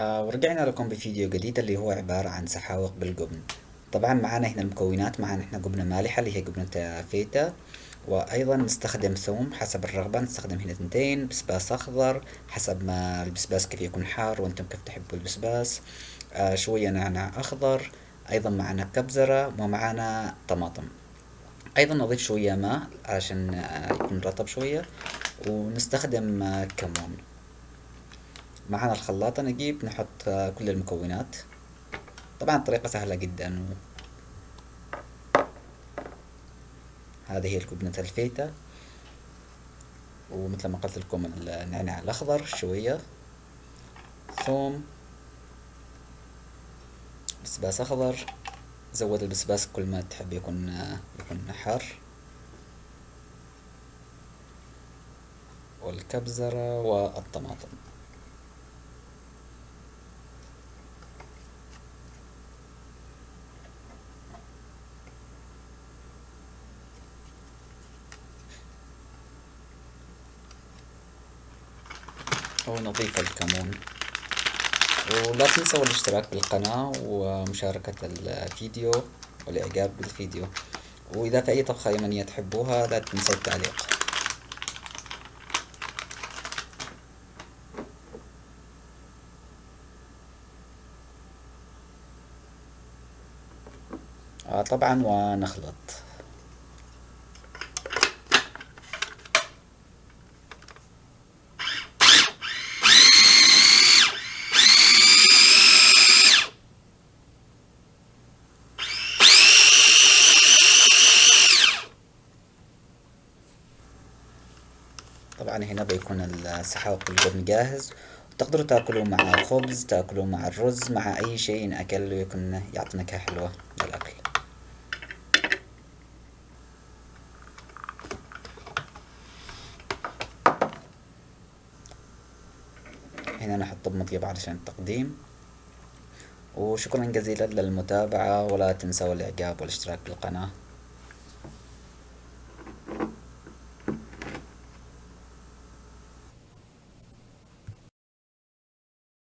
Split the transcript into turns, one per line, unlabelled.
ورجعنا لكم بفيديو جديد اللي هو عبارة عن سحاوق بالجبن. طبعا معانا هنا المكونات، معانا هنا جبنة مالحة اللي هي جبنة فيتا، وأيضا نستخدم ثوم حسب الرغبة، نستخدم هنا 2، بسباس أخضر حسب ما البسباس كيف يكون حار وأنتم كيف تحبوا البسباس، شوية نعناع أخضر، أيضا معنا كبزرة ومعنا طماطم. أيضا نضيف شوية ماء عشان يكون رطب شوية، ونستخدم كمون. معنا الخلاطة، نجيب نحط كل المكونات. طبعا الطريقة سهلة جدا. هذه هي الجبنة الفيتا، ومثل ما قلت لكم النعناع الأخضر شوية، ثوم، بسباس أخضر، زود البسباس كل ما تحب يكون حار، والكبزرة والطماطم. ونضيف الكمون. ولا تنسوا الاشتراك بالقناة ومشاركة الفيديو والإعجاب بالفيديو. وإذا في أي طبخة يمنية تحبوها لا تنسوا التعليق. طبعا ونخلط. طبعا هنا بيكون السحاوق بالجبن جاهز، تقدروا تاكلوه مع خبز، تاكلوه مع الرز، مع اي شيء اكل يكون يعطي نكهة حلوة للاكل. هنا نحط مطيب علشان التقديم. وشكرا جزيلا للمتابعة، ولا تنسوا الاعجاب والاشتراك بالقناة.